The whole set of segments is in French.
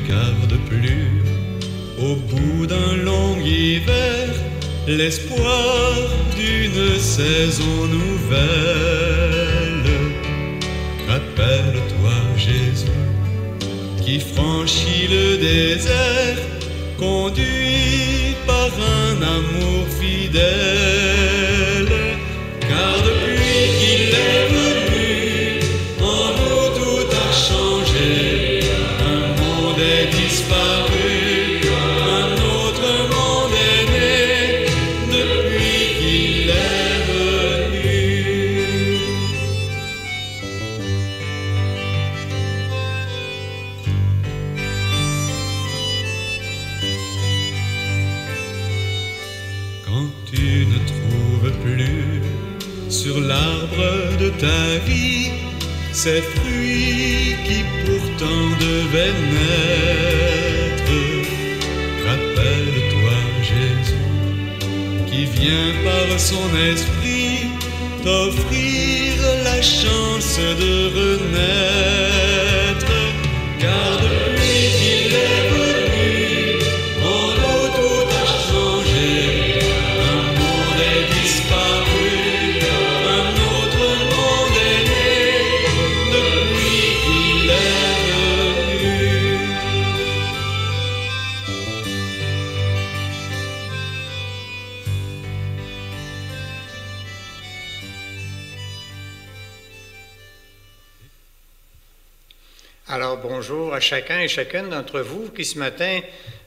garde plus, au bout d'un long hiver, l'espoir d'une saison nouvelle. Rappelle-toi Jésus, qui franchit le désert, conduit par un amour fidèle. Car depuis qu'il est venu, en nous tout a changé. Un monde est disparu, un autre monde est né, depuis qu'il est venu. Quand tu ne trouves plus sur l'arbre de ta vie ces fruits qui pourtant devaient naître, rappelle-toi Jésus, qui vient par son esprit t'offrir la chance de renaître. Car depuis qu'il est venu, en nous tout a changé. Un monde est disparu, un autre monde est né, depuis qu'il est venu. Alors, bonjour à chacun et chacune d'entre vous qui, ce matin,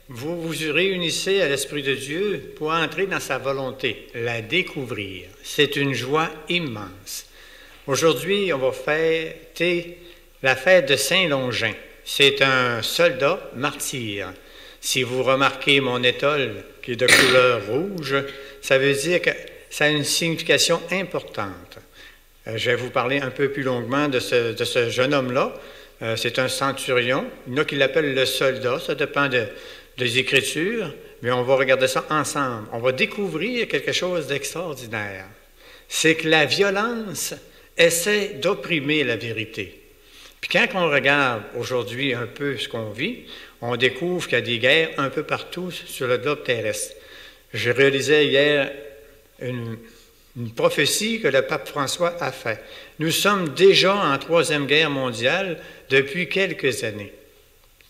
vous vous réunissez à l'Esprit de Dieu pour entrer dans sa volonté, la découvrir. C'est une joie immense. Aujourd'hui, on va fêter la fête de Saint-Longin. C'est un soldat martyr. Si vous remarquez mon étole qui est de couleur rouge, ça veut dire que ça a une signification importante. Je vais vous parler un peu plus longuement de ce jeune homme-là. C'est un centurion. Il y en a qui l'appellent le soldat, ça dépend des Écritures, mais on va regarder ça ensemble. On va découvrir quelque chose d'extraordinaire. C'est que la violence essaie d'opprimer la vérité. Puis quand on regarde aujourd'hui un peu ce qu'on vit, on découvre qu'il y a des guerres un peu partout sur le globe terrestre. Je réalisais hier une prophétie que le pape François a faite. Nous sommes déjà en Troisième Guerre mondiale depuis quelques années.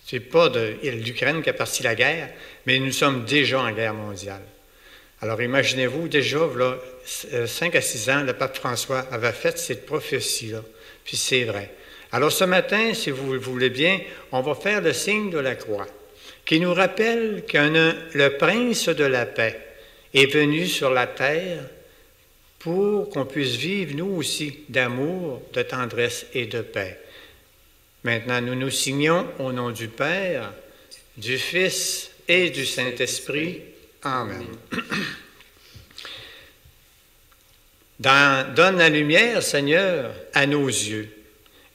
Ce n'est pas l'Ukraine qui a parti la guerre, mais nous sommes déjà en guerre mondiale. Alors imaginez-vous, déjà, là, 5 à 6 ans, le pape François avait fait cette prophétie-là. Puis c'est vrai. Alors ce matin, si vous le voulez bien, on va faire le signe de la croix, qui nous rappelle que le prince de la paix est venu sur la terre pour qu'on puisse vivre, nous aussi, d'amour, de tendresse et de paix. Maintenant, nous nous signons au nom du Père, du Fils et du Saint-Esprit. Amen. Donne la lumière, Seigneur, à nos yeux.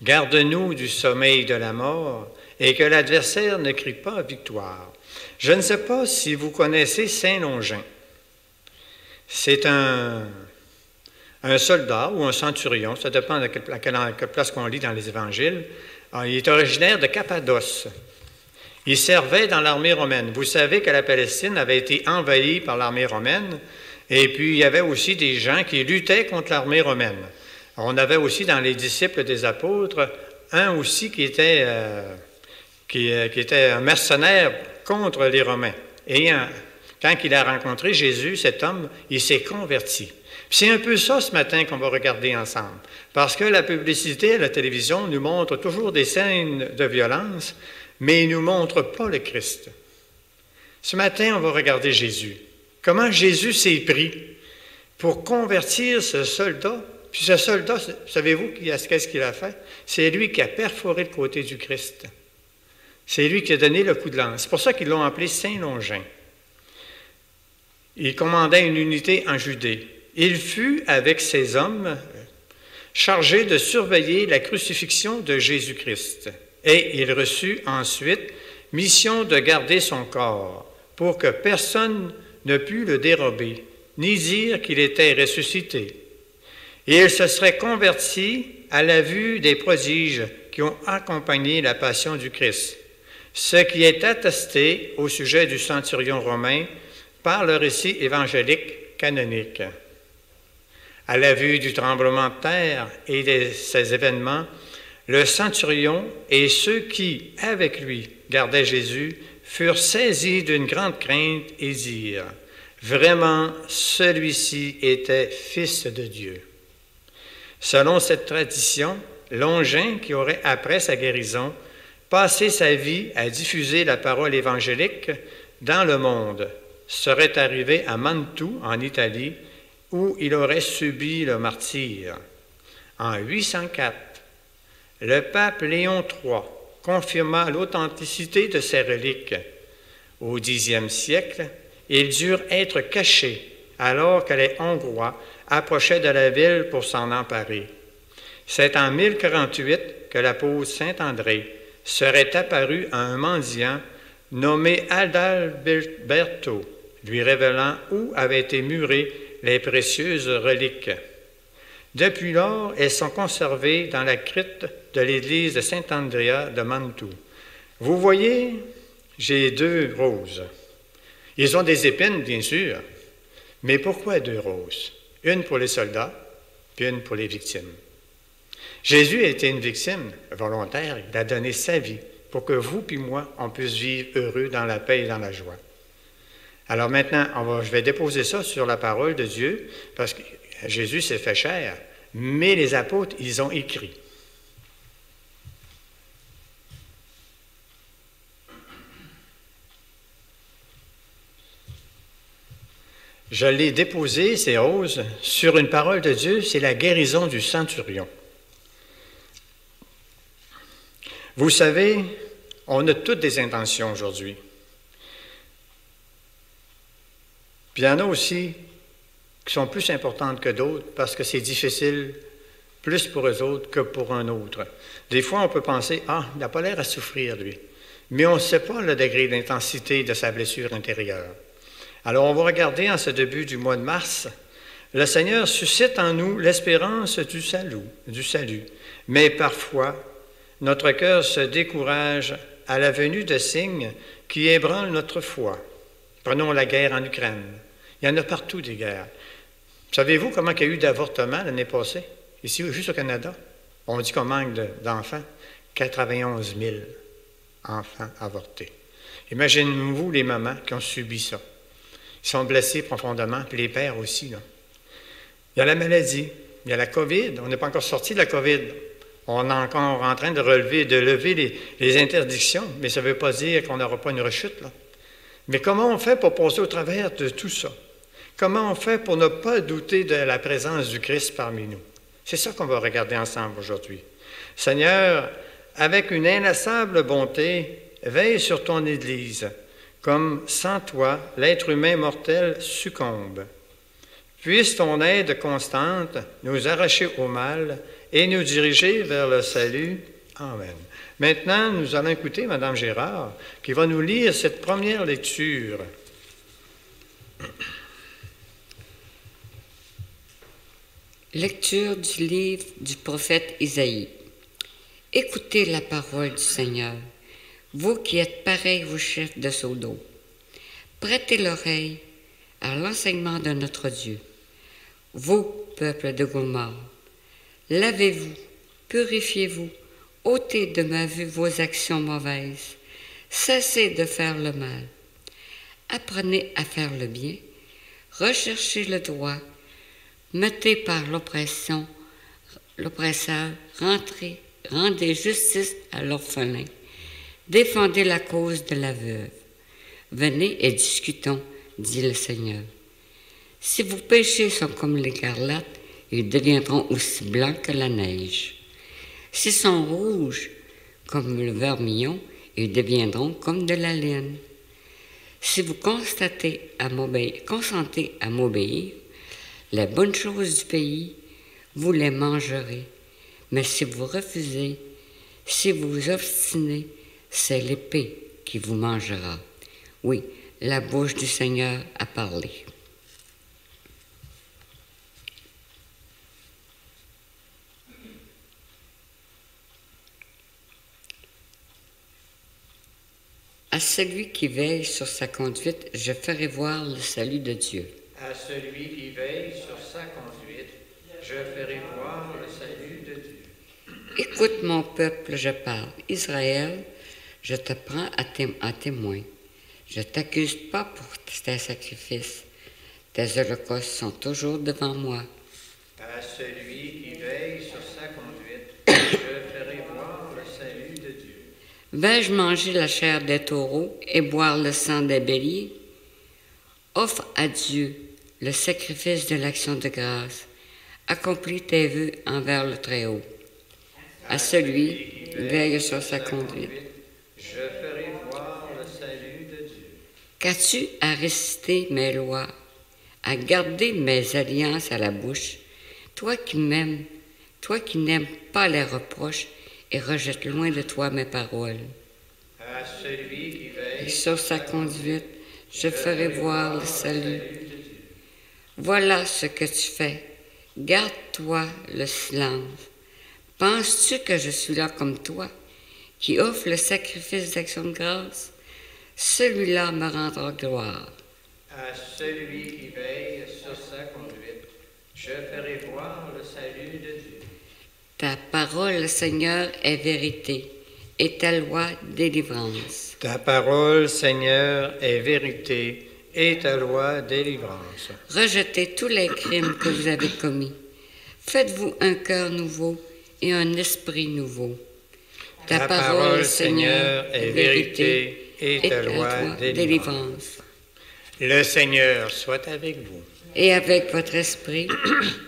Garde-nous du sommeil de la mort et que l'adversaire ne crie pas victoire. Je ne sais pas si vous connaissez Saint-Longin. C'est un soldat ou un centurion, ça dépend de quelle place qu'on lit dans les évangiles. Il est originaire de Cappadoce. Il servait dans l'armée romaine. Vous savez que la Palestine avait été envahie par l'armée romaine, et puis il y avait aussi des gens qui luttaient contre l'armée romaine. On avait aussi dans les disciples des apôtres un aussi qui était un mercenaire contre les Romains. Et quand il a rencontré Jésus, cet homme, il s'est converti. C'est un peu ça ce matin qu'on va regarder ensemble. Parce que la publicité à la télévision nous montre toujours des scènes de violence, mais il ne nous montre pas le Christ. Ce matin, on va regarder Jésus. Comment Jésus s'est pris pour convertir ce soldat. Puis ce soldat, savez-vous qu'est-ce qu'il a fait? C'est lui qui a perforé le côté du Christ. C'est lui qui a donné le coup de lance. C'est pour ça qu'ils l'ont appelé Saint-Longin. Il commandait une unité en Judée. Il fut, avec ses hommes, chargé de surveiller la crucifixion de Jésus-Christ. Et il reçut ensuite mission de garder son corps pour que personne ne pût le dérober, ni dire qu'il était ressuscité. Et il se serait converti à la vue des prodiges qui ont accompagné la passion du Christ. ce qui est attesté au sujet du centurion romain par le récit évangélique canonique. À la vue du tremblement de terre et de ces événements, le centurion et ceux qui, avec lui, gardaient Jésus, furent saisis d'une grande crainte et dirent « Vraiment, celui-ci était Fils de Dieu. » Selon cette tradition, Longin, qui aurait, après sa guérison, passé sa vie à diffuser la parole évangélique dans le monde, serait arrivé à Mantoue, en Italie, où il aurait subi le martyre. En 804, le pape Léon III confirma l'authenticité de ces reliques. Au Xe siècle, ils durent être cachés alors que les Hongrois approchaient de la ville pour s'en emparer. C'est en 1048 que l'apôtre Saint-André serait apparu à un mendiant nommé Adalberto, lui révélant où avaient été murées les précieuses reliques. Depuis lors, elles sont conservées dans la crypte de l'église de Saint-Andrea de Mantoue. Vous voyez, j'ai 2 roses. Ils ont des épines, bien sûr, mais pourquoi 2 roses? Une pour les soldats, puis une pour les victimes. Jésus a été une victime volontaire, il a donné sa vie pour que vous puis moi, on puisse vivre heureux dans la paix et dans la joie. Alors maintenant, je vais déposer ça sur la parole de Dieu, parce que Jésus s'est fait chair, mais les apôtres, ils ont écrit. Je l'ai déposé, ces roses, sur une parole de Dieu, c'est la guérison du centurion. Vous savez, on a toutes des intentions aujourd'hui. Puis il y en a aussi qui sont plus importantes que d'autres parce que c'est difficile plus pour eux autres que pour un autre. Des fois, on peut penser, il n'a pas l'air à souffrir, lui. Mais on ne sait pas le degré d'intensité de sa blessure intérieure. Alors, on va regarder en ce début du mois de mars, le Seigneur suscite en nous l'espérance du salut. Mais parfois, notre cœur se décourage à la venue de signes qui ébranlent notre foi. Prenons la guerre en Ukraine. Il y en a partout des guerres. Savez-vous comment il y a eu d'avortements l'année passée? Ici, juste au Canada, on dit qu'on manque d'enfants. 91 000 enfants avortés. Imaginez-vous les mamans qui ont subi ça. Ils sont blessés profondément, puis les pères aussi. Là. Il y a la maladie, il y a la COVID. On n'est pas encore sorti de la COVID. On est encore en train de lever les interdictions, mais ça ne veut pas dire qu'on n'aura pas une rechute. Là. Mais comment on fait pour passer au travers de tout ça? Comment on fait pour ne pas douter de la présence du Christ parmi nous? C'est ça qu'on va regarder ensemble aujourd'hui. Seigneur, avec une inlassable bonté, veille sur ton Église, comme sans toi, l'être humain mortel succombe. Puisse ton aide constante nous arracher au mal et nous diriger vers le salut. Amen. Maintenant, nous allons écouter Mme Gérard qui va nous lire cette première lecture. Lecture du livre du prophète Isaïe. Écoutez la parole du Seigneur, vous qui êtes pareils aux chefs de Sodome. Prêtez l'oreille à l'enseignement de notre Dieu. Vous, peuple de Gomorrhe, lavez-vous, purifiez-vous, ôtez de ma vue vos actions mauvaises, cessez de faire le mal. Apprenez à faire le bien, recherchez le droit, mettez par l'oppresseur, rendez justice à l'orphelin, défendez la cause de la veuve. Venez et discutons, dit le Seigneur. Si vos péchés sont comme l'écarlate, ils deviendront aussi blancs que la neige. S'ils sont rouges comme le vermillon, ils deviendront comme de la laine. Si vous consentez à m'obéir, les bonnes choses du pays, vous les mangerez. Mais si vous refusez, si vous vous obstinez, c'est l'épée qui vous mangera. Oui, la bouche du Seigneur a parlé. À celui qui veille sur sa conduite, je ferai voir le salut de Dieu. À celui qui veille sur sa conduite, je ferai voir le salut de Dieu. Écoute mon peuple, je parle. Israël, je te prends à témoin. Je t'accuse pas pour tes sacrifices. Tes holocaustes sont toujours devant moi. À celui qui veille sur sa conduite, je ferai voir le salut de Dieu. Vais-je manger la chair des taureaux et boire le sang des béliers? Offre à Dieu le sacrifice de l'action de grâce. Accomplis tes vœux envers le Très-Haut. À celui qui veille sur sa conduite, je ferai voir le salut de Dieu. Qu'as-tu à réciter mes lois, à garder mes alliances à la bouche, toi qui m'aimes, toi qui n'aimes pas les reproches et rejettes loin de toi mes paroles? À celui qui veille sur sa conduite, je ferai voir le salut. Voilà ce que tu fais. Garde-toi le silence. Penses-tu que je suis là comme toi, qui offre le sacrifice d'action de grâce? Celui-là me rendra gloire. À celui qui veille sur sa conduite, je ferai voir le salut de Dieu. Ta parole, Seigneur, est vérité, et ta loi, délivrance. Ta parole, Seigneur, est vérité, et ta loi, délivrance. Rejetez tous les crimes que vous avez commis. Faites-vous un cœur nouveau et un esprit nouveau. Ta parole, Seigneur, est vérité, et ta loi, délivrance. Le Seigneur soit avec vous. Et avec votre esprit.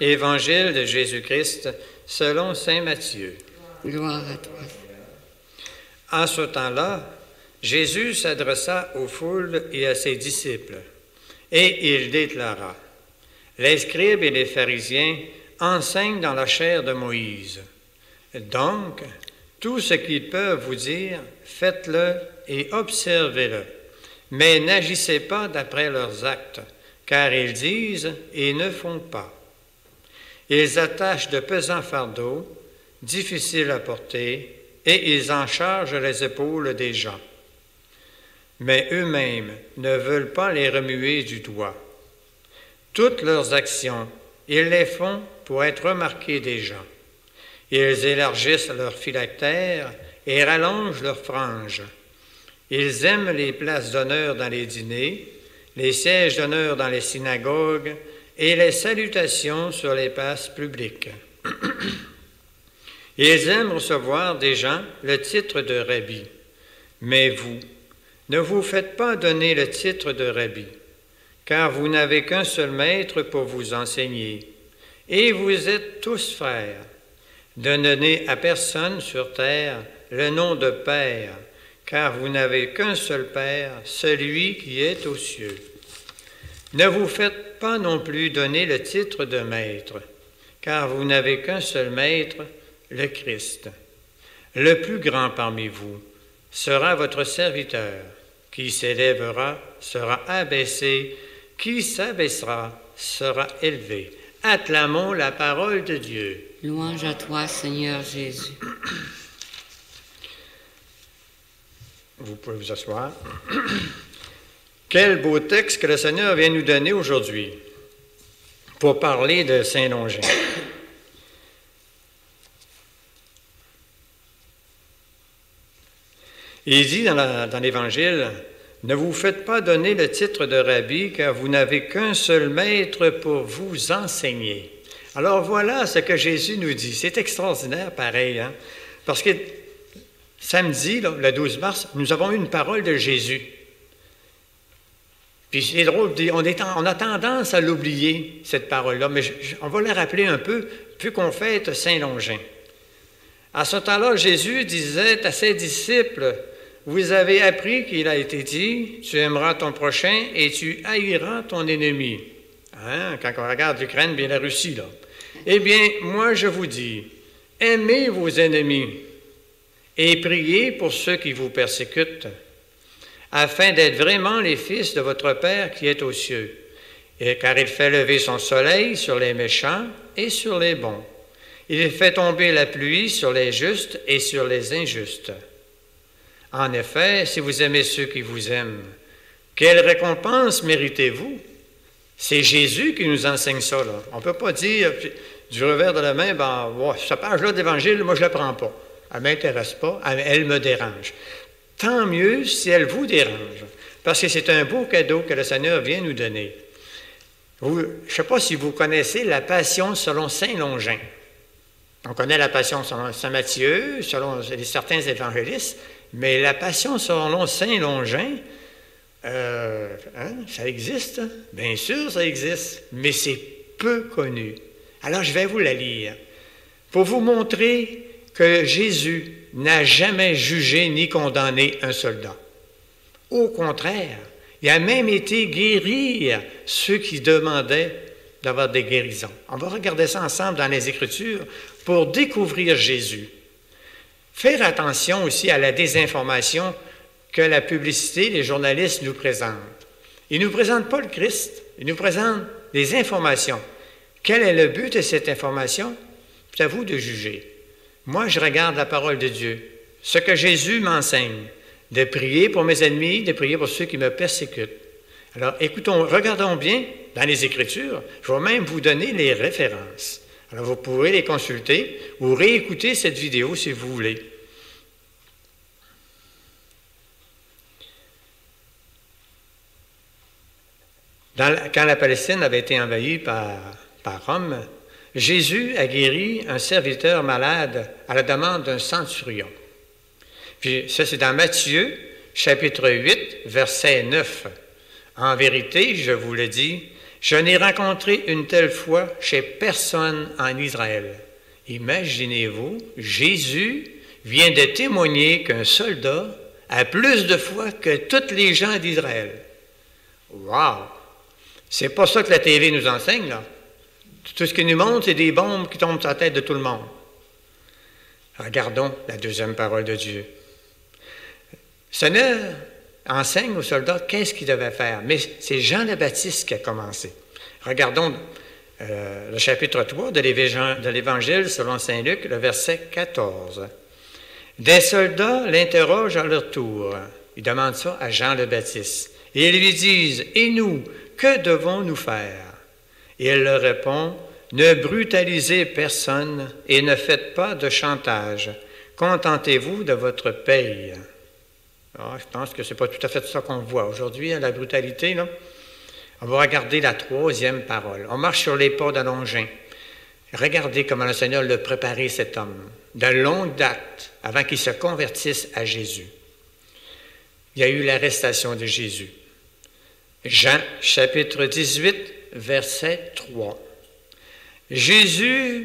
Évangile de Jésus-Christ selon saint Matthieu. Gloire à toi. En ce temps-là, Jésus s'adressa aux foules et à ses disciples, et il déclara: Les scribes et les pharisiens enseignent dans la chair de Moïse. Donc, tout ce qu'ils peuvent vous dire, faites-le et observez-le, mais n'agissez pas d'après leurs actes, car ils disent et ne font pas. Ils attachent de pesants fardeaux, difficiles à porter, et ils en chargent les épaules des gens. Mais eux-mêmes ne veulent pas les remuer du doigt. Toutes leurs actions, ils les font pour être remarqués des gens. Ils élargissent leurs phylactères et rallongent leurs franges. Ils aiment les places d'honneur dans les dîners, les sièges d'honneur dans les synagogues et les salutations sur les places publiques. Ils aiment recevoir des gens le titre de rabbi. Mais vous, ne vous faites pas donner le titre de rabbi, car vous n'avez qu'un seul maître pour vous enseigner, et vous êtes tous frères. Ne donnez à personne sur terre le nom de Père, car vous n'avez qu'un seul Père, celui qui est aux cieux. Ne vous faites pas non plus donner le titre de Maître, car vous n'avez qu'un seul Maître, le Christ. Le plus grand parmi vous sera votre serviteur. Qui s'élèvera sera abaissé, qui s'abaissera sera élevé. Acclamons la parole de Dieu. Louange à toi, Seigneur Jésus. Vous pouvez vous asseoir. Quel beau texte que le Seigneur vient nous donner aujourd'hui pour parler de Saint-Longin. Il dit dans l'Évangile, « Ne vous faites pas donner le titre de rabbi, car vous n'avez qu'un seul maître pour vous enseigner. » Alors voilà ce que Jésus nous dit. C'est extraordinaire, pareil, hein? Parce que samedi, là, le 12 mars, nous avons eu une parole de Jésus. Puis c'est drôle, on a tendance à l'oublier, cette parole-là, mais on va la rappeler un peu, vu qu'on fête Saint-Longin. À ce temps-là, Jésus disait à ses disciples, « Vous avez appris qu'il a été dit, tu aimeras ton prochain et tu haïras ton ennemi. » Hein? Quand on regarde l'Ukraine et la Russie, là. Eh bien, moi je vous dis, aimez vos ennemis et priez pour ceux qui vous persécutent, afin d'être vraiment les fils de votre Père qui est aux cieux, car il fait lever son soleil sur les méchants et sur les bons. Il fait tomber la pluie sur les justes et sur les injustes. En effet, si vous aimez ceux qui vous aiment, quelle récompense méritez-vous? C'est Jésus qui nous enseigne ça, là. On ne peut pas dire du revers de la main, cette page-là d'Évangile, moi je ne la prends pas. Elle ne m'intéresse pas, elle me dérange. Tant mieux si elle vous dérange, parce que c'est un beau cadeau que le Seigneur vient nous donner. Je ne sais pas si vous connaissez la Passion selon saint Longin. On connaît la Passion selon saint Matthieu, selon certains évangélistes, mais la Passion selon saint Longin, ça existe? Bien sûr, ça existe, mais c'est peu connu. Alors, je vais vous la lire pour vous montrer que Jésus n'a jamais jugé ni condamné un soldat. Au contraire, il a même été guérir ceux qui demandaient d'avoir des guérisons. On va regarder ça ensemble dans les Écritures pour découvrir Jésus. Faire attention aussi à la désinformation que la publicité, les journalistes nous présentent. Ils ne nous présentent pas le Christ, ils nous présentent des informations. Quel est le but de cette information? C'est à vous de juger. Moi, je regarde la parole de Dieu, ce que Jésus m'enseigne, de prier pour mes ennemis, de prier pour ceux qui me persécutent. Alors, regardons bien dans les Écritures, je vais même vous donner les références. Alors, vous pourrez les consulter ou réécouter cette vidéo si vous voulez. Quand la Palestine avait été envahie par Rome, Jésus a guéri un serviteur malade à la demande d'un centurion. Puis ça, c'est dans Matthieu, chapitre 8, verset 9. En vérité, je vous le dis, je n'ai rencontré une telle foi chez personne en Israël. Imaginez-vous, Jésus vient de témoigner qu'un soldat a plus de foi que tous les gens d'Israël. Wow! C'est pas ça que la TV nous enseigne, là. Tout ce qui nous montre, c'est des bombes qui tombent sur la tête de tout le monde. Regardons la deuxième parole de Dieu. Le Seigneur enseigne aux soldats qu'est-ce qu'ils devaient faire, mais c'est Jean le Baptiste qui a commencé. Regardons le chapitre 3 de l'Évangile selon saint Luc, le verset 14. Des soldats l'interrogent à leur tour. Ils demandent ça à Jean le Baptiste. Et ils lui disent, « Et nous, que devons-nous faire? » Et il leur répond, « Ne brutalisez personne et ne faites pas de chantage. Contentez-vous de votre paye. » Je pense que ce n'est pas tout à fait ça qu'on voit aujourd'hui, la brutalité, là. On va regarder la troisième parole. On marche sur les pas de Longin. Regardez comment le Seigneur l'a préparé, cet homme, de longue date, avant qu'il se convertisse à Jésus. Il y a eu l'arrestation de Jésus. Jean, chapitre 18, verset 3. Judas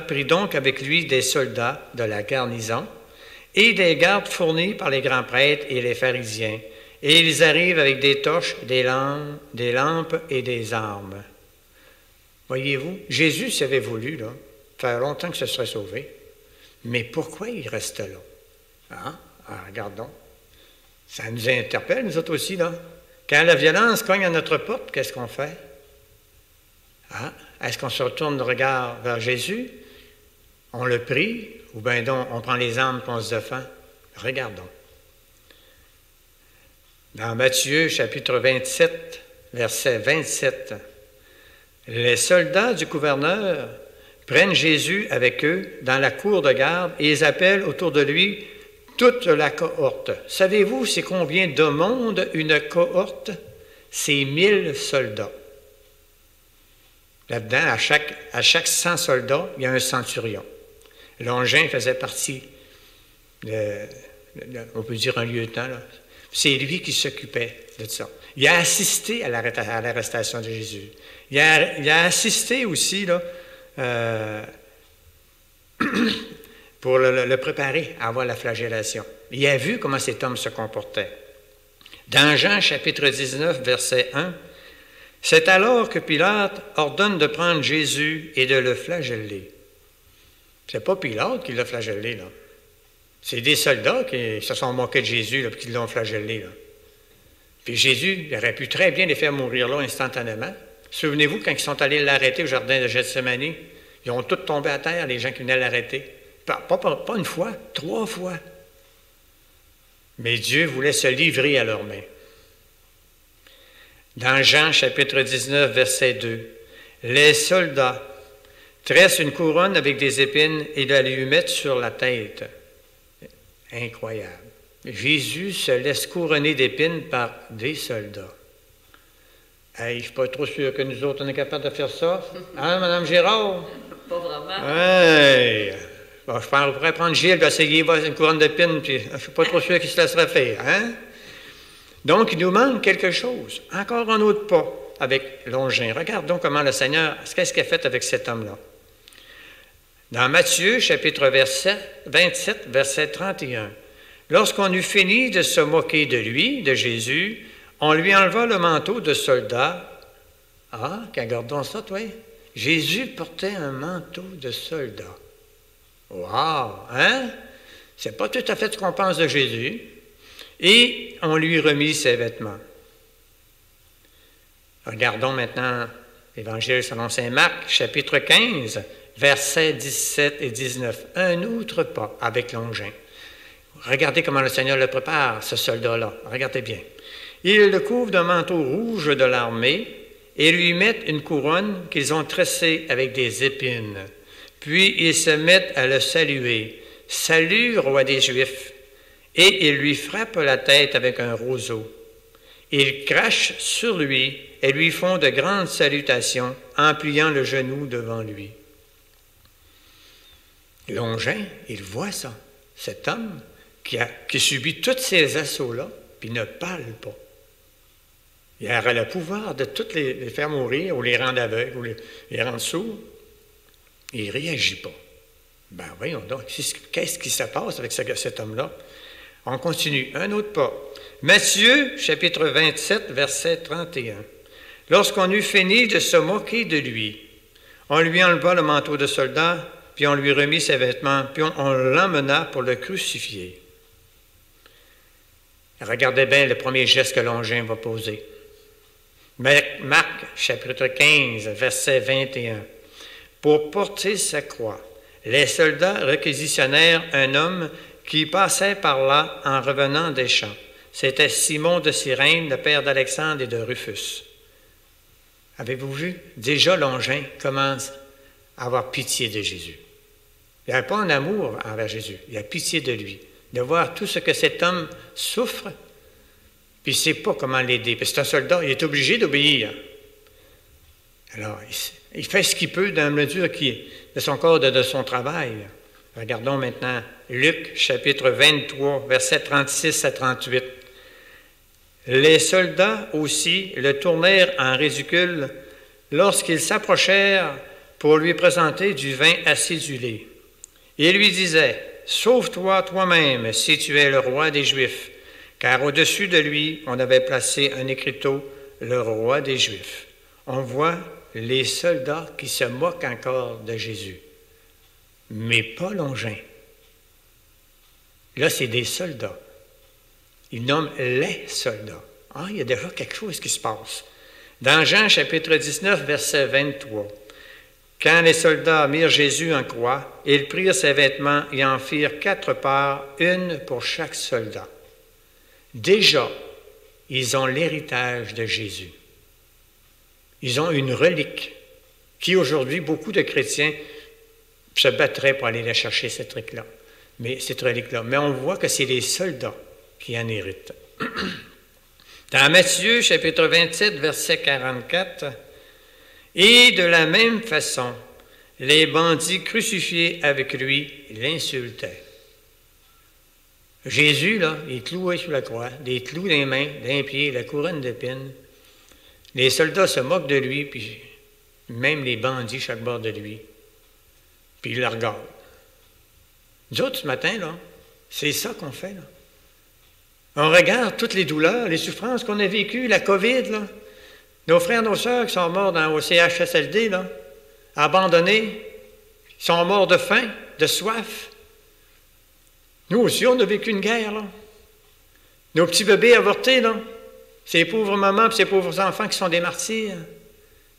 prit donc avec lui des soldats de la garnison et des gardes fournis par les grands prêtres et les pharisiens. Et ils arrivent avec des torches, des lampes et des armes. Voyez-vous, Jésus s'avait voulu, là, faire longtemps que ce serait sauvé. Mais pourquoi il reste là? Regardons. Ça nous interpelle, nous autres aussi, là. Quand la violence cogne à notre porte, qu'est-ce qu'on fait? Est-ce qu'on se retourne le regard vers Jésus? On le prie? Ou bien donc, on prend les armes et on se défend? Regardons. Dans Matthieu, chapitre 27, verset 27, les soldats du gouverneur prennent Jésus avec eux dans la cour de garde et ils appellent autour de lui toute la cohorte. Savez-vous c'est combien de monde une cohorte? C'est 1000 soldats. Là-dedans, à chaque 100 soldats, il y a un centurion. Longin faisait partie, on peut dire un lieutenant, là. C'est lui qui s'occupait de ça. Il a assisté à l'arrestation de Jésus. Il a assisté aussi là, pour le préparer à avoir la flagellation. Il a vu comment cet homme se comportait. Dans Jean, chapitre 19, verset 1, « C'est alors que Pilate ordonne de prendre Jésus et de le flageller. » Ce n'est pas Pilate qui l'a flagellé, là. C'est des soldats qui se sont moqués de Jésus, là, puis qui l'ont flagellé, là. Puis Jésus, il aurait pu très bien les faire mourir là instantanément. Souvenez-vous, quand ils sont allés l'arrêter au jardin de Gethsémani, ils ont tous tombé à terre, les gens qui venaient l'arrêter. Pas une fois, 3 fois. Mais Dieu voulait se livrer à leurs mains. Dans Jean chapitre 19, verset 2, les soldats tressent une couronne avec des épines et la lui mettent sur la tête. Incroyable. Jésus se laisse couronner d'épines par des soldats. Hey, je ne suis pas trop sûr que nous autres, on est capables de faire ça. Hein, Mme Gérard? Pas vraiment. Hey! Bon, je pourrais prendre Gilles, va essayer une couronne d'épines, puis je ne suis pas trop sûr qu'il se laisserait faire. Hein? Donc, il nous manque quelque chose. Encore un autre pas avec Longin. Regardons comment le Seigneur, qu'est-ce qu'il a fait avec cet homme-là. Dans Matthieu, chapitre 27, verset 31, « Lorsqu'on eut fini de se moquer de lui, de Jésus, on lui enleva le manteau de soldat. » Ah, regardons ça, toi. Jésus portait un manteau de soldat. Wow! Hein? C'est pas tout à fait ce qu'on pense de Jésus. Et on lui remit ses vêtements. Regardons maintenant l'Évangile selon saint Marc, chapitre 15, versets 17 et 19. Un autre pas avec Longin. Regardez comment le Seigneur le prépare, ce soldat-là. Regardez bien. Il le couvre d'un manteau rouge de l'armée et lui mettent une couronne qu'ils ont tressée avec des épines. Puis ils se mettent à le saluer. « Salut, roi des Juifs !» Et ils lui frappent la tête avec un roseau. Ils crachent sur lui et lui font de grandes salutations en pliant le genou devant lui. Longin, il voit ça, cet homme qui subit tous ces assauts-là, puis ne parle pas. Il aurait le pouvoir de toutes les faire mourir, ou les rendre aveugles, ou les rendre sourds. Il ne réagit pas. Ben voyons donc, qu'est-ce qui se passe avec cet homme-là? On continue, un autre pas. Matthieu, chapitre 27, verset 31. Lorsqu'on eut fini de se moquer de lui, on lui enleva le manteau de soldat, puis on lui remit ses vêtements, puis on l'emmena pour le crucifier. Regardez bien le premier geste que Longin va poser. Marc, chapitre 15, verset 21. Pour porter sa croix, les soldats réquisitionnèrent un homme qui passait par là en revenant des champs. C'était Simon de Cyrène, le père d'Alexandre et de Rufus. Avez-vous vu? Déjà, Longin commence à avoir pitié de Jésus. Il n'a pas un amour envers Jésus, il a pitié de lui, de voir tout ce que cet homme souffre, puis il ne sait pas comment l'aider. Parce que c'est un soldat, il est obligé d'obéir. Alors, il fait ce qu'il peut dans la mesure de son corps, de son travail. Regardons maintenant Luc, chapitre 23, versets 36 à 38. Les soldats aussi le tournèrent en ridicule lorsqu'ils s'approchèrent pour lui présenter du vin acidulé. Ils lui disaient, « Sauve-toi toi-même si tu es le roi des Juifs. » Car au-dessus de lui, on avait placé un écriteau, « Le roi des Juifs. » On voit les soldats qui se moquent encore de Jésus. Mais pas Longin. Là, c'est des soldats. Ils nomment les soldats. Ah, il y a déjà quelque chose qui se passe. Dans Jean, chapitre 19, verset 23, « Quand les soldats mirent Jésus en croix, ils prirent ses vêtements et en firent 4 parts, une pour chaque soldat. » Déjà, ils ont l'héritage de Jésus. Ils ont une relique qui, aujourd'hui, beaucoup de chrétiens se battraient pour aller la chercher, cette relique-là. Mais on voit que c'est les soldats qui en héritent. Dans Matthieu, chapitre 27, verset 44, « Et de la même façon, les bandits crucifiés avec lui l'insultaient. » Jésus, là, il est cloué sur la croix, des clous dans les mains, dans les pieds, la couronne d'épines. Les soldats se moquent de lui, puis même les bandits chaque bord de lui. Puis ils le regardent. Nous autres, ce matin, là, c'est ça qu'on fait, là. On regarde toutes les douleurs, les souffrances qu'on a vécues, la COVID, là. Nos frères, nos sœurs qui sont morts au CHSLD, là, abandonnés, qui sont morts de faim, de soif. Nous aussi, on a vécu une guerre, là. Nos petits bébés avortés, là. Ces pauvres mamans et ces pauvres enfants qui sont des martyrs.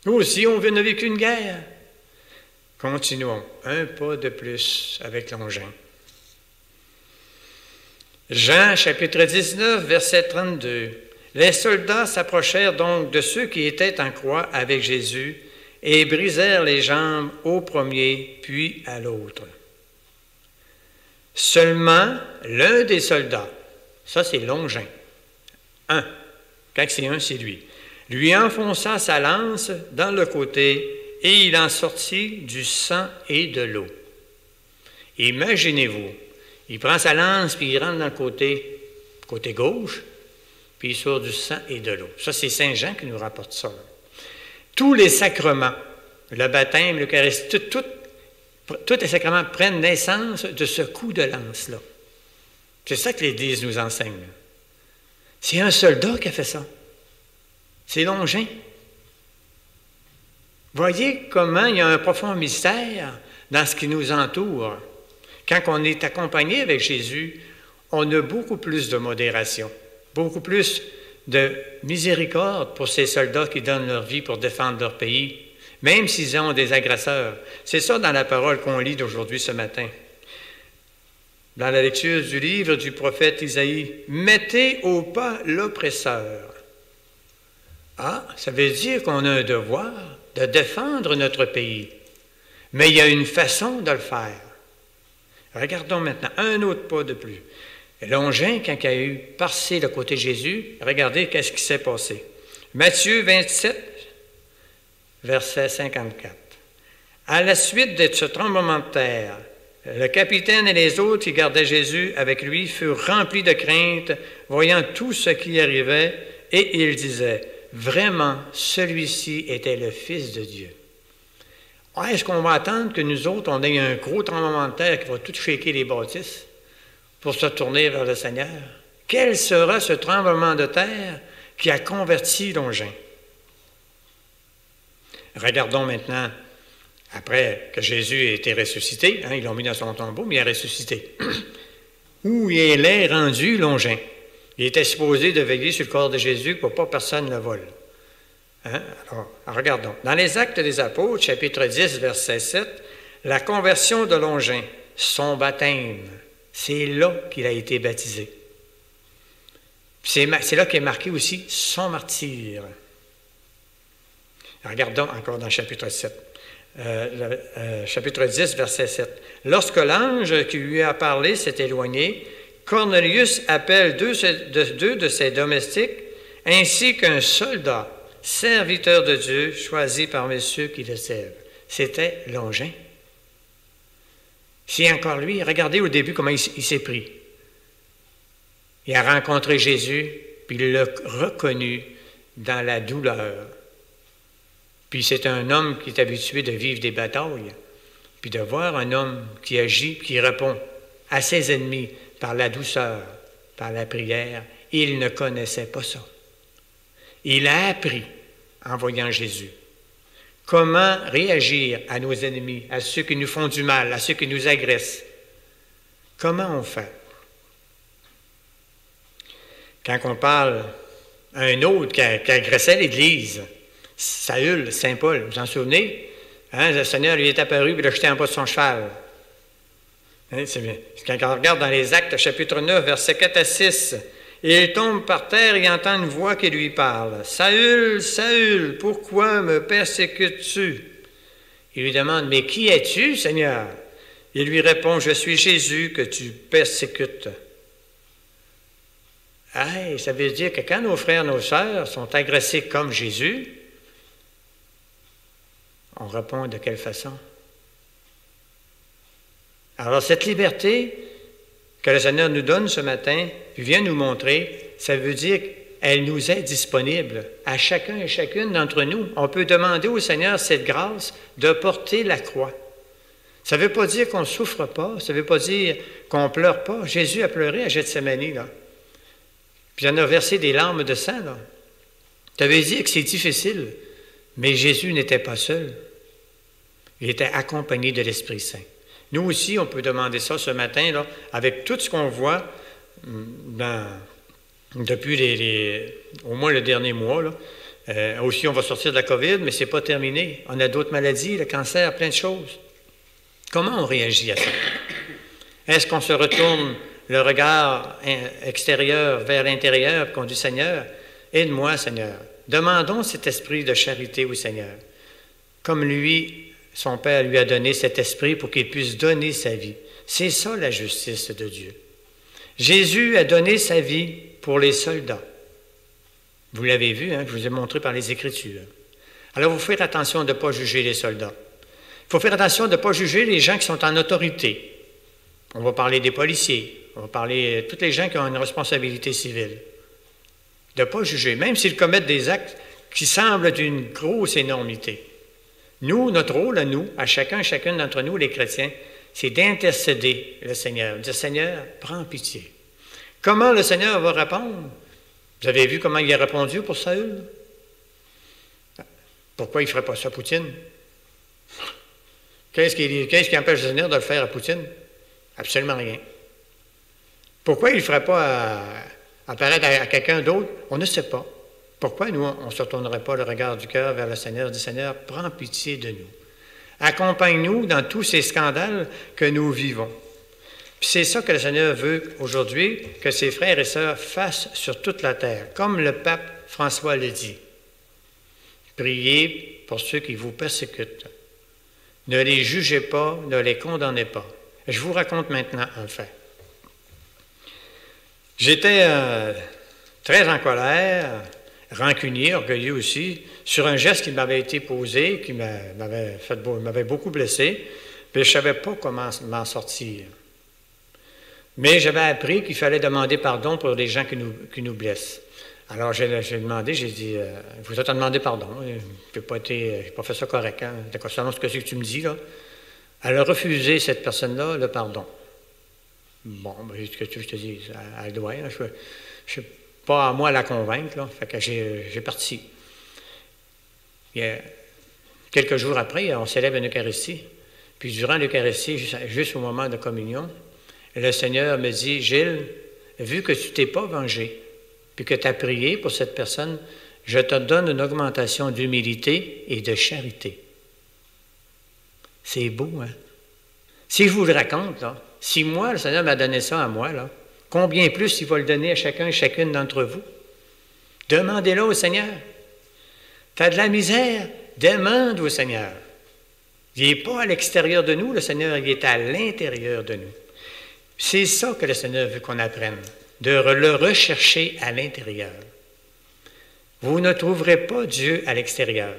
Nous aussi, on a vécu une guerre. Continuons. Un pas de plus avec Longin. Jean chapitre 19, verset 32. Les soldats s'approchèrent donc de ceux qui étaient en croix avec Jésus et brisèrent les jambes au premier, puis à l'autre. Seulement l'un des soldats, ça c'est Longin, un, quand c'est un, c'est lui enfonça sa lance dans le côté et il en sortit du sang et de l'eau. Imaginez-vous, il prend sa lance puis il rentre dans le côté gauche, puis il sort du sang et de l'eau. Ça, c'est Saint Jean qui nous rapporte ça. Tous les sacrements, le baptême, l'Eucharistie, tous les sacrements prennent naissance de ce coup de lance-là. C'est ça que l'Église nous enseigne. C'est un soldat qui a fait ça. C'est Longin. Voyez comment il y a un profond mystère dans ce qui nous entoure. Quand on est accompagné avec Jésus, on a beaucoup plus de modération, beaucoup plus de miséricorde pour ces soldats qui donnent leur vie pour défendre leur pays, même s'ils ont des agresseurs. C'est ça dans la parole qu'on lit d'aujourd'hui ce matin. Dans la lecture du livre du prophète Isaïe, « Mettez au pas l'oppresseur ». Ah, ça veut dire qu'on a un devoir de défendre notre pays. Mais il y a une façon de le faire. Regardons maintenant un autre pas de plus. Longin, quand il a eu passé le côté Jésus, regardez qu'est-ce qui s'est passé. Matthieu 27, verset 54. À la suite de ce tremblement de terre, le capitaine et les autres qui gardaient Jésus avec lui furent remplis de crainte, voyant tout ce qui arrivait, et ils disaient, « Vraiment, celui-ci était le Fils de Dieu. » Est-ce qu'on va attendre que nous autres, on ait un gros tremblement de terre qui va tout shaker les bâtisses pour se tourner vers le Seigneur? Quel sera ce tremblement de terre qui a converti Longin? Regardons maintenant, après que Jésus a été ressuscité, ils l'ont mis dans son tombeau, mais il a ressuscité. Où il est rendu, Longin? Il était supposé de veiller sur le corps de Jésus pour pas personne ne le vole. Alors, regardons. Dans les Actes des Apôtres, chapitre 10, verset 7, la conversion de Longin, son baptême, c'est là qu'il a été baptisé. C'est là qu'est marqué aussi son martyre. Regardons encore dans le chapitre 7. Chapitre 10, verset 7. Lorsque l'ange qui lui a parlé s'est éloigné, Cornelius appelle deux de ses domestiques, ainsi qu'un soldat, serviteur de Dieu, choisi parmi ceux qui le servent. C'était Longin. C'est encore lui. Regardez au début comment il s'est pris. Il a rencontré Jésus, puis il l'a reconnu dans la douleur. Puis c'est un homme qui est habitué de vivre des batailles, puis de voir un homme qui agit, qui répond à ses ennemis par la douceur, par la prière. Il ne connaissait pas ça. Il a appris, en voyant Jésus, comment réagir à nos ennemis, à ceux qui nous font du mal, à ceux qui nous agressent. Comment on fait? Quand on parle à un autre qui agressait l'Église, Saül, Saint Paul, vous vous en souvenez? Le Seigneur lui est apparu et l'a jeté en bas de son cheval. C'est bien. Quand on regarde dans les Actes, chapitre 9, versets 4 à 6, il tombe par terre et entend une voix qui lui parle. « Saül, Saül, pourquoi me persécutes-tu? » Il lui demande, « Mais qui es-tu, Seigneur? » Il lui répond, « Je suis Jésus que tu persécutes. » Ça veut dire que quand nos frères, nos sœurs sont agressés comme Jésus, on répond de quelle façon? Alors cette liberté que le Seigneur nous donne ce matin, puis vient nous montrer, ça veut dire qu'elle nous est disponible à chacun et chacune d'entre nous. On peut demander au Seigneur cette grâce de porter la croix. Ça ne veut pas dire qu'on ne souffre pas, ça ne veut pas dire qu'on ne pleure pas. Jésus a pleuré à Gethsémani, là. Puis il en a versé des larmes de sang, là. Ça veut dire que c'est difficile, mais Jésus n'était pas seul. Il était accompagné de l'Esprit Saint. Nous aussi, on peut demander ça ce matin, là, avec tout ce qu'on voit depuis au moins le dernier mois. Là. Aussi, on va sortir de la COVID, mais ce n'est pas terminé. On a d'autres maladies, le cancer, plein de choses. Comment on réagit à ça? Est-ce qu'on se retourne le regard extérieur vers l'intérieur, qu'on dit, Seigneur, aide-moi, Seigneur. Demandons cet esprit de charité au Seigneur. Comme lui, son Père lui a donné cet esprit pour qu'il puisse donner sa vie. C'est ça la justice de Dieu. Jésus a donné sa vie pour les soldats. Vous l'avez vu, hein, je vous ai montré par les Écritures. Alors, il faut faire attention de ne pas juger les soldats. Il faut faire attention de ne pas juger les gens qui sont en autorité. On va parler des policiers, on va parler de tous les gens qui ont une responsabilité civile. De ne pas juger, même s'ils commettent des actes qui semblent d'une grosse énormité. Nous, notre rôle à nous, à chacun et chacune d'entre nous, les chrétiens, c'est d'intercéder le Seigneur. Dire, Seigneur, prends pitié. Comment le Seigneur va répondre? Vous avez vu comment il a répondu pour Saül? Pourquoi il ne ferait pas ça à Poutine? Qu'est-ce qui empêche le Seigneur de le faire à Poutine? Absolument rien. Pourquoi il ne le ferait pas apparaître à quelqu'un d'autre? On ne sait pas. Pourquoi nous, on ne se retournerait pas le regard du cœur vers le Seigneur? Dit, Seigneur, prends pitié de nous. Accompagne-nous dans tous ces scandales que nous vivons. Puis c'est ça que le Seigneur veut aujourd'hui, que ses frères et sœurs fassent sur toute la terre, comme le pape François le dit. Priez pour ceux qui vous persécutent. Ne les jugez pas, ne les condamnez pas. Je vous raconte maintenant un fait. J'étais très en colère, rancunier, orgueilleux aussi, sur un geste qui m'avait été posé, qui m'avait beaucoup blessé, mais je ne savais pas comment m'en sortir. Mais j'avais appris qu'il fallait demander pardon pour les gens qui nous blessent. Alors j'ai demandé, j'ai dit, vous êtes à demander pardon, je n'ai pas fait ça correct, hein? D'accord, selon ce que tu me dis, là. Elle a refusé, cette personne-là, le pardon. Bon, ben, ce que tu veux que je te dis, elle doit, hein? Je ne suis pas à moi la convaincre, là, fait que j'ai parti. Quelques jours après, on célèbre une Eucharistie, puis durant l'Eucharistie, juste au moment de communion, le Seigneur me dit, Gilles, vu que tu ne t'es pas vengé, puis que tu as prié pour cette personne, je te donne une augmentation d'humilité et de charité. C'est beau, hein? Si je vous le raconte, là, si moi, le Seigneur m'a donné ça à moi, là, combien plus il va le donner à chacun et chacune d'entre vous? Demandez-le au Seigneur. Tu as de la misère? Demande au Seigneur. Il n'est pas à l'extérieur de nous, le Seigneur, il est à l'intérieur de nous. C'est ça que le Seigneur veut qu'on apprenne, de le rechercher à l'intérieur. Vous ne trouverez pas Dieu à l'extérieur.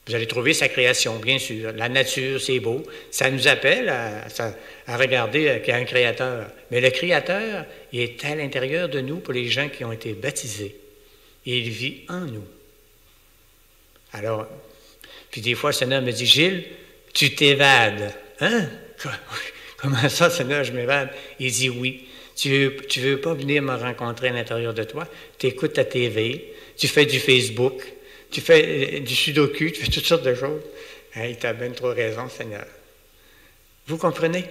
Vous allez trouver sa création, bien sûr. La nature, c'est beau. Ça nous appelle à regarder qu'il y a un Créateur. Mais le Créateur, il est à l'intérieur de nous pour les gens qui ont été baptisés. Et il vit en nous. Alors, puis des fois, le Seigneur me dit, Gilles, tu t'évades. Hein? Comment ça, Seigneur, je m'évade? Il dit oui. Tu veux pas venir me rencontrer à l'intérieur de toi? Tu écoutes ta TV, tu fais du Facebook, tu fais du sudoku, tu fais toutes sortes de choses. Hey, tu as bien trop raison, Seigneur. Vous comprenez?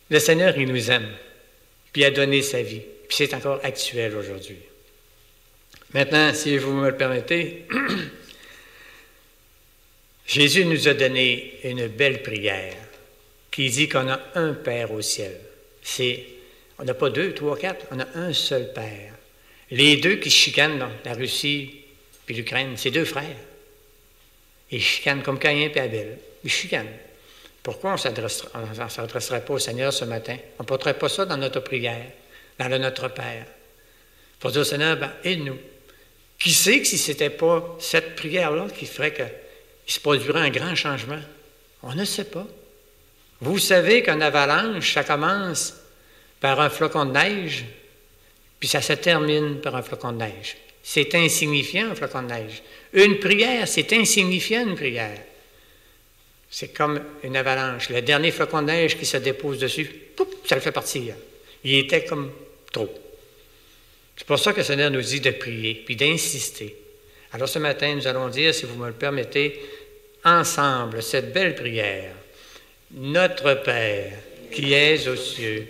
Le Seigneur, il nous aime, puis il a donné sa vie, puis c'est encore actuel aujourd'hui. Maintenant, si vous me le permettez, Jésus nous a donné une belle prière qui dit qu'on a un Père au ciel. On n'a pas 2, 3, 4, on a un seul Père. Les deux qui se chicanent, là, la Russie puis l'Ukraine, c'est 2 frères. Ils chicanent comme Caïn et Abel. Ils chicanent. Pourquoi on ne s'adresserait pas au Seigneur ce matin? On ne porterait pas ça dans notre prière, dans le Notre Père. Pour dire au Seigneur, aide-nous. Qui sait que si ce n'était pas cette prière-là qui ferait qu'il se produirait un grand changement? On ne sait pas. Vous savez qu'une avalanche, ça commence par un flocon de neige, puis ça se termine par un flocon de neige. C'est insignifiant, un flocon de neige. Une prière, c'est insignifiant, une prière. C'est comme une avalanche. Le dernier flocon de neige qui se dépose dessus, pouf, ça le fait partir. Il était comme trop. C'est pour ça que le Seigneur nous dit de prier, puis d'insister. Alors ce matin, nous allons dire, si vous me le permettez, ensemble, cette belle prière. Notre Père, qui es aux cieux,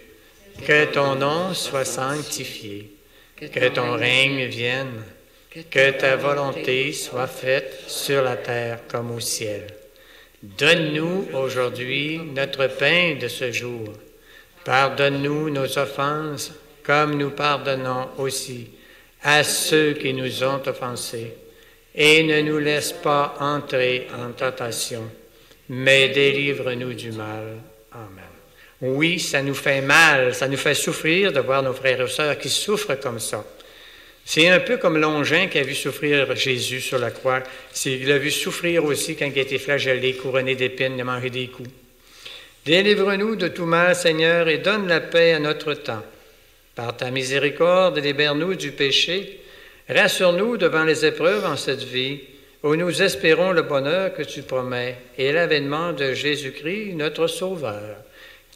que ton nom soit sanctifié, que ton règne vienne, que ta volonté soit faite sur la terre comme au ciel. Donne-nous aujourd'hui notre pain de ce jour. Pardonne-nous nos offenses, comme nous pardonnons aussi à ceux qui nous ont offensés. Et ne nous laisse pas entrer en tentation, mais délivre-nous du mal. Amen. Oui, ça nous fait mal, ça nous fait souffrir de voir nos frères et sœurs qui souffrent comme ça. C'est un peu comme Longin qui a vu souffrir Jésus sur la croix. Il l'a vu souffrir aussi quand il a été flagellé, couronné d'épines, il a mangé des coups. Délivre-nous de tout mal, Seigneur, et donne la paix à notre temps. Par ta miséricorde, libère-nous du péché. Rassure-nous devant les épreuves en cette vie, où nous espérons le bonheur que tu promets et l'avènement de Jésus-Christ, notre Sauveur.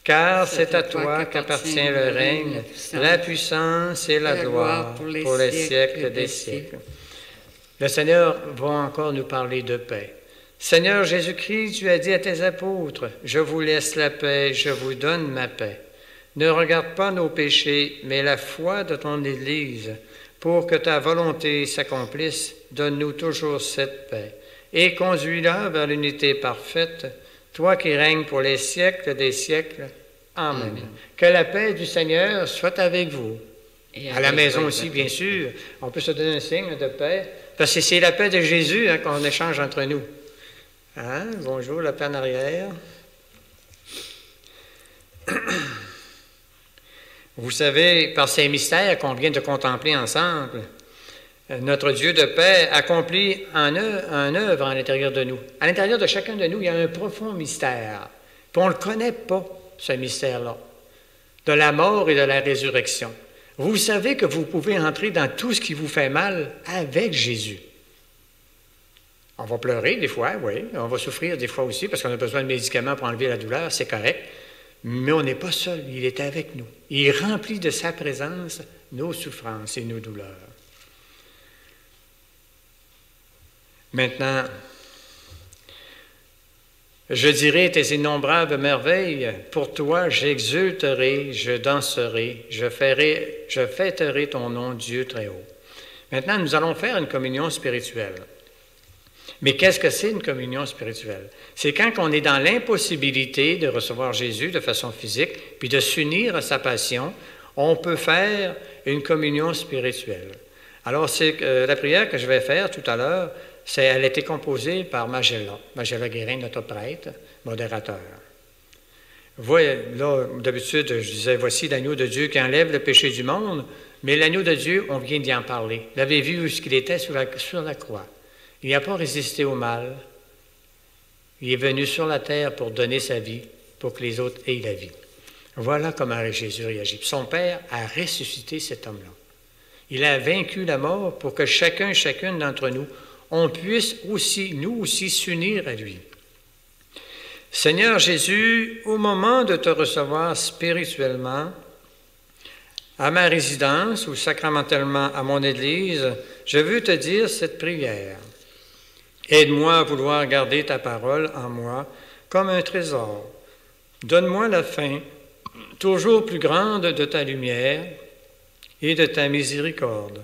Car c'est à toi qu'appartient le règne, la puissance et la gloire pour les siècles des siècles. Le Seigneur va encore nous parler de paix. Seigneur Jésus-Christ, tu as dit à tes apôtres, « Je vous laisse la paix, je vous donne ma paix. Ne regarde pas nos péchés, mais la foi de ton Église. Pour que ta volonté s'accomplisse, donne-nous toujours cette paix. Et conduis-la vers l'unité parfaite, toi qui règnes pour les siècles des siècles. Amen. Amen. Que la paix du Seigneur soit avec vous. Et à la maison aussi, bien sûr. On peut se donner un signe de paix, parce que c'est la paix de Jésus qu'on échange entre nous. Hein? Bonjour, la paix en arrière. Vous savez, par ces mystères qu'on vient de contempler ensemble, notre Dieu de paix accomplit un œuvre à l'intérieur de nous. À l'intérieur de chacun de nous, il y a un profond mystère. Puis on ne le connaît pas, ce mystère-là, de la mort et de la résurrection. Vous savez que vous pouvez entrer dans tout ce qui vous fait mal avec Jésus. On va pleurer des fois, oui. On va souffrir des fois aussi parce qu'on a besoin de médicaments pour enlever la douleur, c'est correct. Mais on n'est pas seul, il est avec nous. Il remplit de sa présence nos souffrances et nos douleurs. Maintenant, je dirai tes innombrables merveilles. Pour toi, j'exulterai, je danserai, je fêterai ton nom, Dieu très haut. Maintenant, nous allons faire une communion spirituelle. Mais qu'est-ce que c'est une communion spirituelle? C'est quand on est dans l'impossibilité de recevoir Jésus de façon physique, puis de s'unir à sa passion, on peut faire une communion spirituelle. Alors, c'est la prière que je vais faire tout à l'heure, elle a été composée par Magella Guérin, notre prêtre, modérateur. Voyez, là, d'habitude, je disais, voici l'agneau de Dieu qui enlève le péché du monde, mais l'agneau de Dieu, on vient d'y en parler. Vous l'avez vu où il était sur la croix. Il n'a pas résisté au mal. Il est venu sur la terre pour donner sa vie, pour que les autres aient la vie. Voilà comment Jésus réagit. Son Père a ressuscité cet homme-là. Il a vaincu la mort pour que chacun et chacune d'entre nous, on puisse aussi, nous aussi, s'unir à lui. Seigneur Jésus, au moment de te recevoir spirituellement, à ma résidence ou sacramentellement à mon Église, je veux te dire cette prière. Aide-moi à vouloir garder ta parole en moi comme un trésor. Donne-moi la faim, toujours plus grande de ta lumière et de ta miséricorde.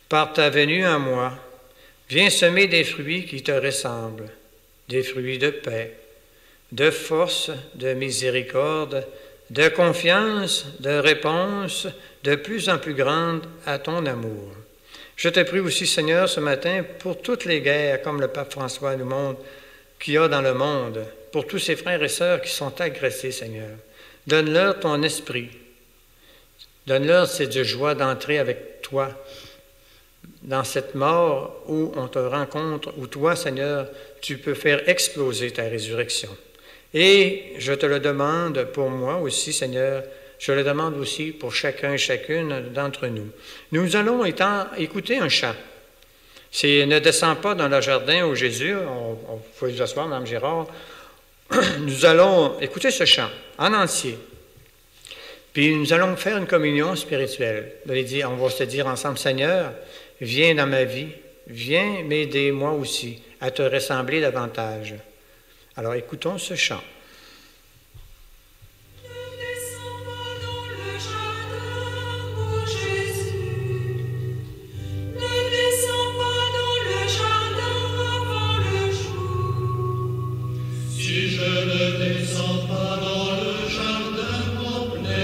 Par ta venue en moi, viens semer des fruits qui te ressemblent, des fruits de paix, de force, de miséricorde, de confiance, de réponse de plus en plus grande à ton amour. Je te prie aussi, Seigneur, ce matin, pour toutes les guerres, comme le pape François nous montre, qu'il y a dans le monde, pour tous ces frères et sœurs qui sont agressés, Seigneur. Donne-leur ton esprit. Donne-leur cette joie d'entrer avec toi dans cette mort où on te rencontre, où toi, Seigneur, tu peux faire exploser ta résurrection. Et je te le demande pour moi aussi, Seigneur, je le demande aussi pour chacun et chacune d'entre nous. Nous allons écouter un chant. Ne descends pas dans le jardin où Jésus, on faut vous asseoir, Mme Girard. Nous allons écouter ce chant en entier. Puis nous allons faire une communion spirituelle. On va se dire ensemble, Seigneur, viens dans ma vie, viens m'aider moi aussi à te ressembler davantage. Alors écoutons ce chant. Si je ne descends pas dans le jardin en plein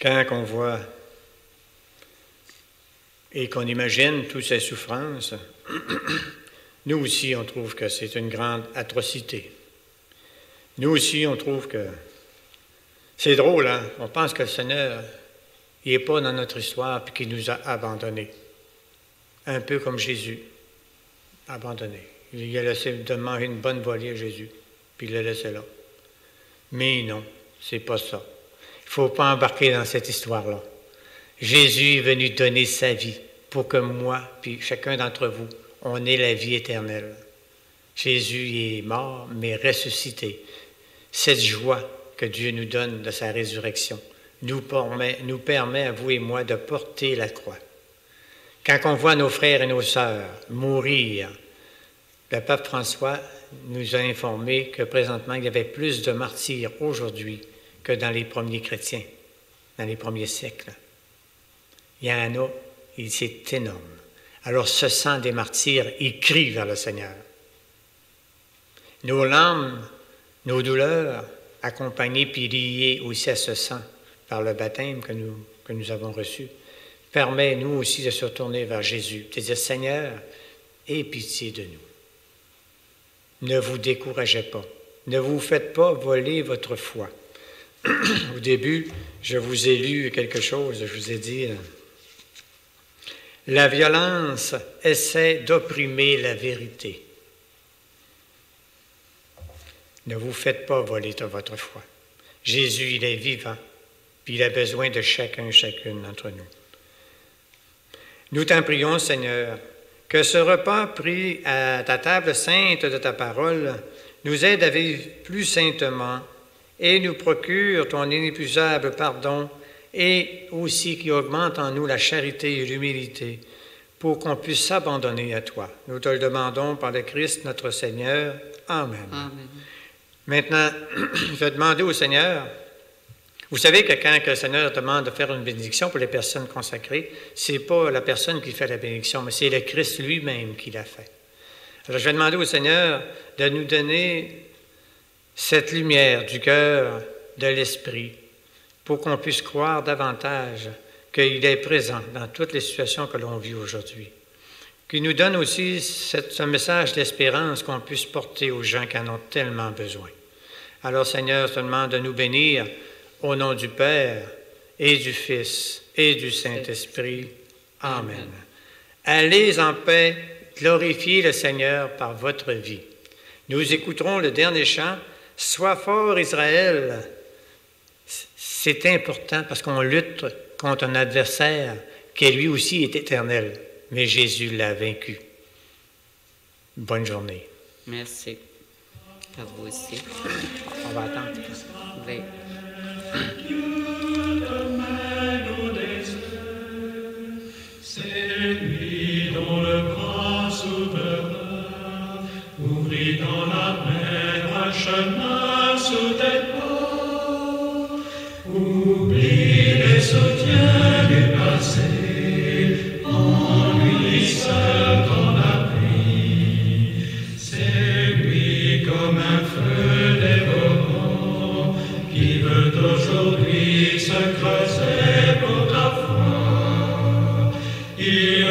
Quand on voit et qu'on imagine toutes ces souffrances, nous aussi, on trouve que c'est une grande atrocité. Nous aussi, on trouve que c'est drôle, hein? On pense que le Seigneur, il n'est pas dans notre histoire et qu'il nous a abandonnés. Un peu comme Jésus, abandonné. Il a laissé demander une bonne volée à Jésus, puis il l'a laissé là. Mais non, c'est pas ça. Il ne faut pas embarquer dans cette histoire-là. Jésus est venu donner sa vie pour que moi, puis chacun d'entre vous, on ait la vie éternelle. Jésus est mort, mais ressuscité. Cette joie que Dieu nous donne de sa résurrection nous permet à vous et moi de porter la croix. Quand on voit nos frères et nos sœurs mourir, le pape François nous a informé que présentement, il y avait plus de martyrs aujourd'hui que dans les premiers chrétiens, dans les premiers siècles. Il y en a, et c'est énorme. Alors, ce sang des martyrs, il crie vers le Seigneur. Nos larmes, nos douleurs, accompagnées puis liées aussi à ce sang par le baptême que nous avons reçu, permet nous aussi de se retourner vers Jésus, de dire, Seigneur, aie pitié de nous. Ne vous découragez pas. Ne vous faites pas voler votre foi. Au début, je vous ai lu quelque chose, je vous ai dit, la violence essaie d'opprimer la vérité. Ne vous faites pas voler votre foi. Jésus, il est vivant, puis il a besoin de chacun et chacune d'entre nous. Nous t'en prions, Seigneur, que ce repas pris à ta table sainte de ta parole nous aide à vivre plus saintement et nous procure ton inépuisable pardon et aussi qui augmente en nous la charité et l'humilité pour qu'on puisse s'abandonner à toi. Nous te le demandons par le Christ notre Seigneur. Amen. Amen. Maintenant, je vais demander au Seigneur, vous savez que quand le Seigneur demande de faire une bénédiction pour les personnes consacrées, ce n'est pas la personne qui fait la bénédiction, mais c'est le Christ lui-même qui l'a fait. Alors je vais demander au Seigneur de nous donner cette lumière du cœur, de l'esprit, pour qu'on puisse croire davantage qu'il est présent dans toutes les situations que l'on vit aujourd'hui. Qu'il nous donne aussi ce message d'espérance qu'on puisse porter aux gens qui en ont tellement besoin. Alors Seigneur, je te demande de nous bénir au nom du Père et du Fils et du Saint-Esprit. Amen. Allez en paix, glorifiez le Seigneur par votre vie. Nous écouterons le dernier chant, « Sois fort Israël ». C'est important parce qu'on lutte contre un adversaire qui lui aussi est éternel, mais Jésus l'a vaincu. Bonne journée. Merci. À vous aussi. On va attendre. Oui. C'est lui dont le bras souverain ouvrit dans la mer un chemin sous tes pas. Oublie les soutiens du passé, en lui seul t'en as pris. C'est lui comme un feu dévorant qui veut aujourd'hui se creuser pour ta foi. Il